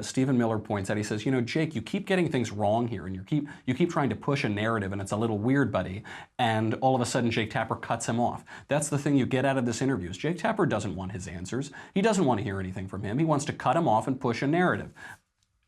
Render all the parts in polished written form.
Stephen Miller points out, he says, you know, Jake, you keep getting things wrong here, and you keep trying to push a narrative, and it's a little weird, buddy. And all of a sudden, Jake Tapper cuts him off. That's the thing you get out of this interview. Is Jake Tapper doesn't want his answers. He doesn't want to hear anything from him. He wants to cut him off and push a narrative.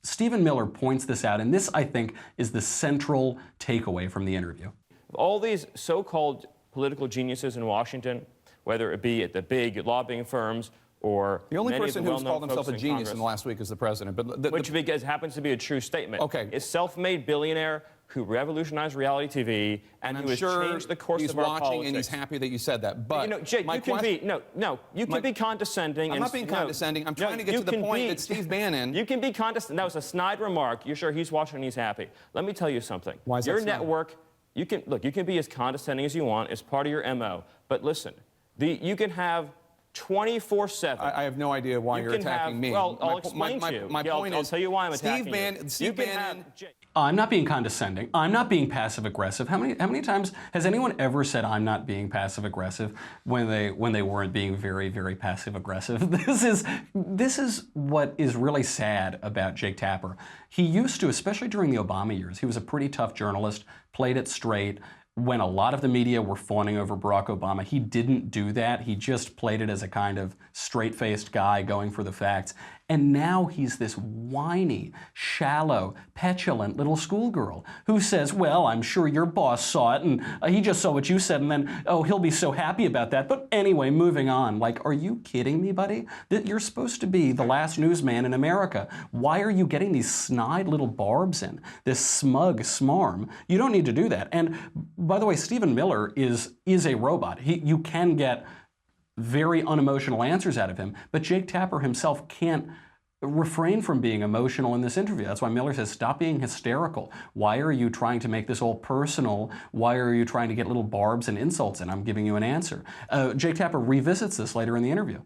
Stephen Miller points this out, and this, I think, is the central takeaway from the interview. All these so-called political geniuses in Washington, whether it be at the big lobbying firms or the only person who's called himself a genius in the last week is the president. But which happens to be a true statement. Okay. A self-made billionaire who revolutionized reality TV and who has changed the course of our politics. He's watching and he's happy that you said that. But you know, Jake, you can be condescending. I'm not being condescending. I'm trying to get to the point that Steve Bannon. You can be condescending. That was a snide remark. You're sure he's watching and he's happy. Let me tell you something. Why is that Your snide? network, you can be as condescending as you want. It's part of your MO. But listen, you can have 24/7. I have no idea why you're attacking me. Well, I'll explain to you. My point is, I'll tell you why I'm attacking you. Steve Bannon. I'm not being condescending. I'm not being passive aggressive. How many times has anyone ever said I'm not being passive aggressive when they weren't being very, very passive aggressive? This is what is really sad about Jake Tapper. He used to, especially during the Obama years, he was a pretty tough journalist, played it straight. When a lot of the media were fawning over Barack Obama, he didn't do that. He just played it as a kind of straight-faced guy going for the facts. And now he's this whiny, shallow, petulant little schoolgirl who says, well, I'm sure your boss saw it, and he just saw what you said, and then, oh, he'll be so happy about that. But anyway, moving on. Like, are you kidding me, buddy? You're supposed to be the last newsman in America. Why are you getting these snide little barbs in? This smug smarm? You don't need to do that. And by the way, Stephen Miller is a robot. You can get very unemotional answers out of him, but Jake Tapper himself can't refrain from being emotional in this interview. That's why Miller says, stop being hysterical. Why are you trying to make this all personal? Why are you trying to get little barbs and insults? And I'm giving you an answer. Jake Tapper revisits this later in the interview.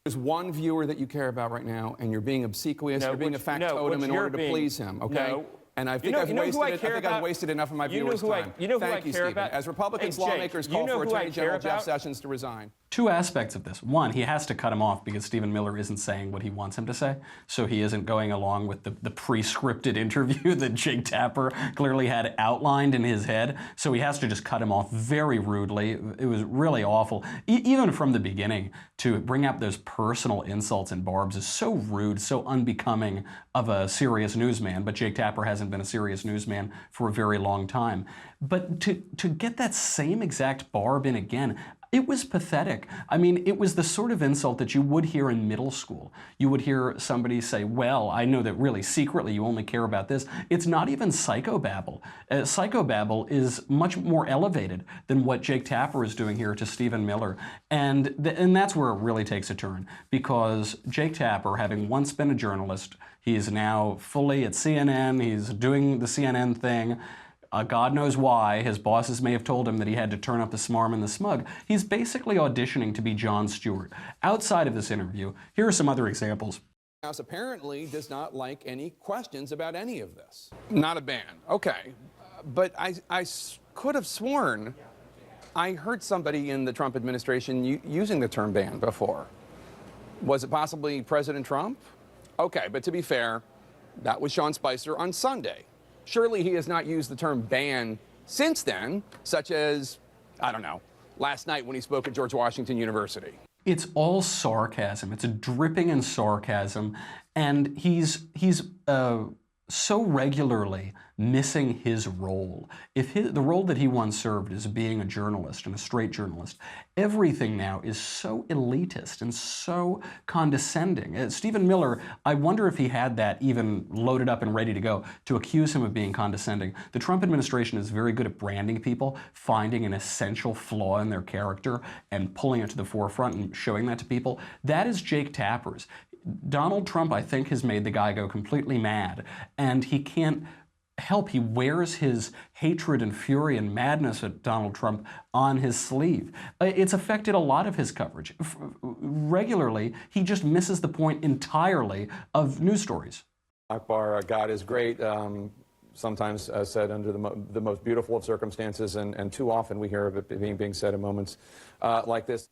There's one viewer that you care about right now, and you're being obsequious, you're being a factotum in order to please him, okay? No. And I think I've wasted enough of my viewers' time. Thank you, Stephen. As Republicans, lawmakers call for Attorney General Jeff Sessions to resign. Two aspects of this. One, he has to cut him off because Stephen Miller isn't saying what he wants him to say. So he isn't going along with the pre-scripted interview that Jake Tapper clearly had outlined in his head. So he has to just cut him off very rudely. It was really awful. Even from the beginning, to bring up those personal insults and barbs is so rude, so unbecoming of a serious newsman. But Jake Tapper hasn't been a serious newsman for a very long time. But to get that same exact barb in again, it was pathetic. I mean, it was the sort of insult that you would hear in middle school. You would hear somebody say, well, I know that really secretly you only care about this. It's not even psychobabble. Psychobabble is much more elevated than what Jake Tapper is doing here to Stephen Miller. And that's where it really takes a turn, because Jake Tapper, having once been a journalist, he's now fully at CNN, he's doing the CNN thing. God knows why. His bosses may have told him that he had to turn up the smarm and the smug. He's basically auditioning to be Jon Stewart. Outside of this interview, here are some other examples. House apparently does not like any questions about any of this. Not a ban. Okay. But I could have sworn I heard somebody in the Trump administration using the term ban before. Was it possibly President Trump? Okay, but to be fair, that was Sean Spicer on Sunday. Surely he has not used the term ban since then, such as, I don't know, last night when he spoke at George Washington University. It's all sarcasm. It's dripping in sarcasm, and he's so regularly missing his role. If the role that he once served is being a journalist and a straight journalist, everything now is so elitist and so condescending. Stephen Miller, I wonder if he had that even loaded up and ready to go to accuse him of being condescending. The Trump administration is very good at branding people, finding an essential flaw in their character and pulling it to the forefront and showing that to people. That is Jake Tapper's. Donald Trump, I think, has made the guy go completely mad, and he can't help. He wears his hatred and fury and madness at Donald Trump on his sleeve. It's affected a lot of his coverage. Regularly, he just misses the point entirely of news stories. Akbar, God is great, sometimes said under the most beautiful of circumstances, and too often we hear of it being said in moments like this.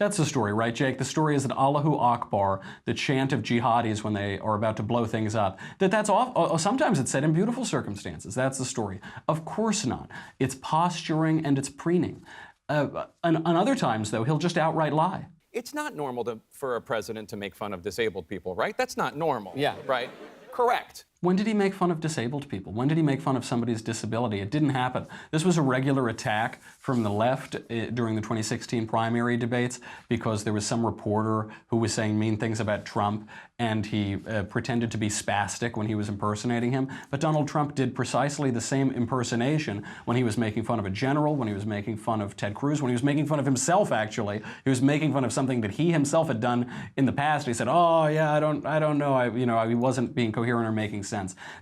That's the story, right, Jake? The story is that Allahu Akbar, the chant of jihadis when they are about to blow things up, that's off. Sometimes it's said in beautiful circumstances. That's the story. Of course not. It's posturing and it's preening. And other times, though, he'll just outright lie. It's not normal for a president to make fun of disabled people, right? That's not normal. Yeah. Right? Correct. When did he make fun of disabled people? When did he make fun of somebody's disability? It didn't happen. This was a regular attack from the left during the 2016 primary debates because there was some reporter who was saying mean things about Trump, and he pretended to be spastic when he was impersonating him. But Donald Trump did precisely the same impersonation when he was making fun of a general, when he was making fun of Ted Cruz, when he was making fun of himself, actually. He was making fun of something that he himself had done in the past. He said, oh, yeah, I don't know. He wasn't being coherent or making sense.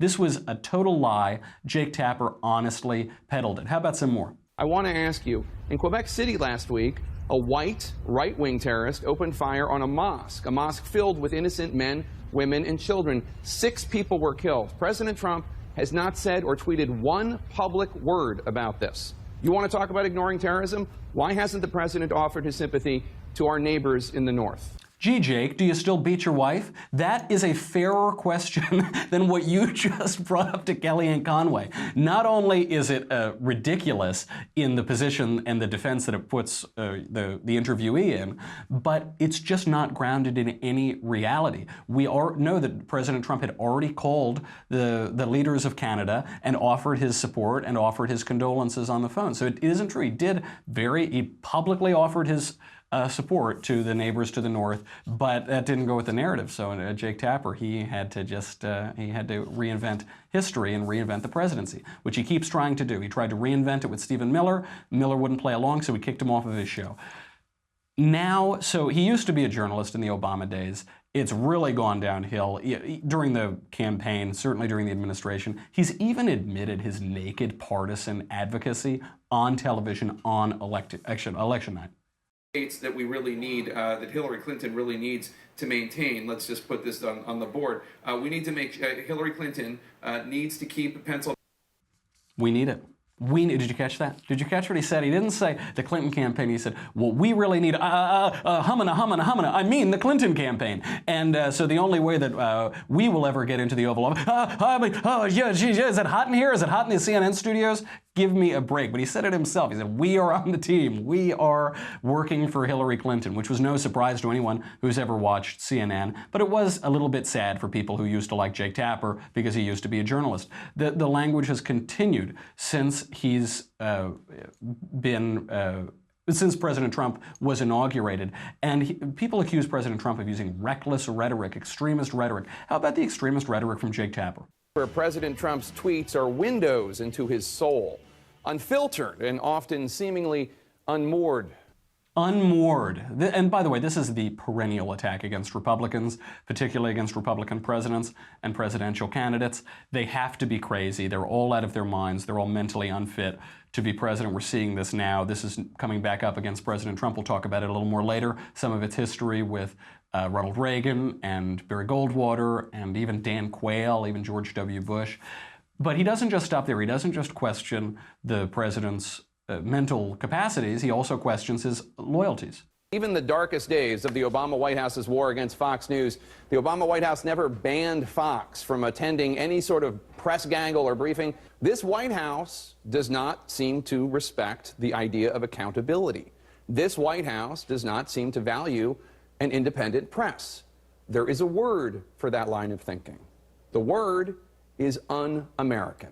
This was a total lie. Jake Tapper honestly peddled it. How about some more? I want to ask you, in Quebec City last week, a white right-wing terrorist opened fire on a mosque filled with innocent men, women, and children. 6 people were killed. President Trump has not said or tweeted one public word about this. You want to talk about ignoring terrorism? Why hasn't the president offered his sympathy to our neighbors in the north? Gee, Jake, do you still beat your wife? That is a fairer question than what you just brought up to Kellyanne Conway. Not only is it ridiculous in the position and the defense that it puts the interviewee in, but it's just not grounded in any reality. We know that President Trump had already called the leaders of Canada and offered his support and offered his condolences on the phone. So it isn't true. He publicly offered his support to the neighbors to the north, but that didn't go with the narrative. So Jake Tapper, he had to reinvent history and reinvent the presidency, which he keeps trying to do. He tried to reinvent it with Stephen Miller. Miller wouldn't play along, so we kicked him off of his show. Now, so he used to be a journalist in the Obama days. It's really gone downhill during the campaign, certainly during the administration. He's even admitted his naked partisan advocacy on television on election night. That we really need, that Hillary Clinton really needs to maintain. Let's just put this on the board. We need to make Hillary Clinton needs to keep Pennsylvania. We need it. Did you catch that? Did you catch what he said? He didn't say the Clinton campaign. He said, well, we really need humana. I mean the Clinton campaign. And so the only way that we will ever get into the Oval Office, is it hot in here? Is it hot in the CNN studios? Give me a break. But he said it himself. He said, we are on the team. We are working for Hillary Clinton, which was no surprise to anyone who's ever watched CNN. But it was a little bit sad for people who used to like Jake Tapper because he used to be a journalist. The language has continued since he's since President Trump was inaugurated. And people accuse President Trump of using reckless rhetoric, extremist rhetoric. How about the extremist rhetoric from Jake Tapper? Where President Trump's tweets are windows into his soul, unfiltered and often seemingly unmoored. Unmoored. And by the way, this is the perennial attack against Republicans, particularly against Republican presidents and presidential candidates. They have to be crazy. They're all out of their minds. They're all mentally unfit to be president. We're seeing this now. This is coming back up against President Trump. We'll talk about it a little more later. Some of its history with Ronald Reagan and Barry Goldwater and even Dan Quayle, even George W. Bush. But he doesn't just stop there. He doesn't just question the president's mental capacities. He also questions his loyalties. Even the darkest days of the Obama White House's war against Fox News, the Obama White House never banned Fox from attending any sort of press gaggle or briefing. This White House does not seem to respect the idea of accountability. This White House does not seem to value an independent press. There is a word for that line of thinking. The word is un-American.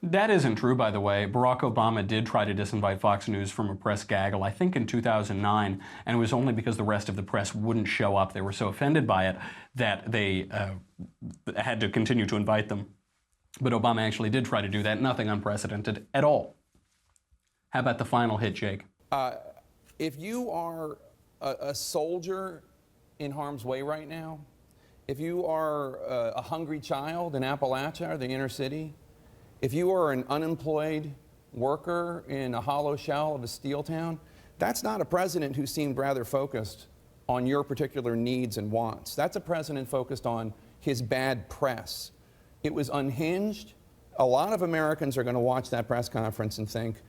That isn't true, by the way. Barack Obama did try to disinvite Fox News from a press gaggle, I think in 2009, and it was only because the rest of the press wouldn't show up. They were so offended by it that they had to continue to invite them. But Obama actually did try to do that. Nothing unprecedented at all. How about the final hit, Jake? If you are a soldier in harm's way right now, if you are a hungry child in Appalachia or the inner city, if you are an unemployed worker in a hollow shell of a steel town, that's not a president who seemed rather focused on your particular needs and wants. That's a president focused on his bad press. It was unhinged. A lot of Americans are going to watch that press conference and think,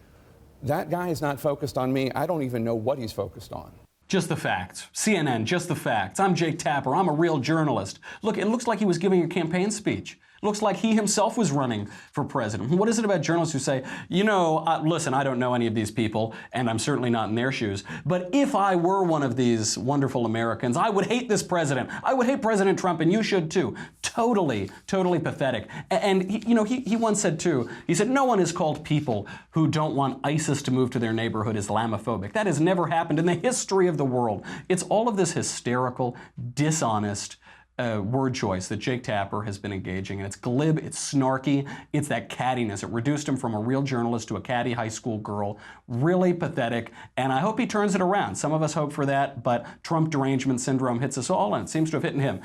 that guy is not focused on me. I don't even know what he's focused on. Just the facts. CNN, just the facts. I'm Jake Tapper. I'm a real journalist. Look, it looks like he was giving a campaign speech. It looks like he himself was running for president. What is it about journalists who say, you know, listen, I don't know any of these people, and I'm certainly not in their shoes, but if I were one of these wonderful Americans, I would hate this president. I would hate President Trump, and you should too. Totally, totally pathetic. And he once said too, he said, no one has called people who don't want ISIS to move to their neighborhood Islamophobic. That has never happened in the history of the world. It's all of this hysterical, dishonest, word choice that Jake Tapper has been engaging in. It's glib, it's snarky, it's that cattiness. It reduced him from a real journalist to a catty high school girl. Really pathetic, and I hope he turns it around. Some of us hope for that, but Trump derangement syndrome hits us all, and it seems to have hit him.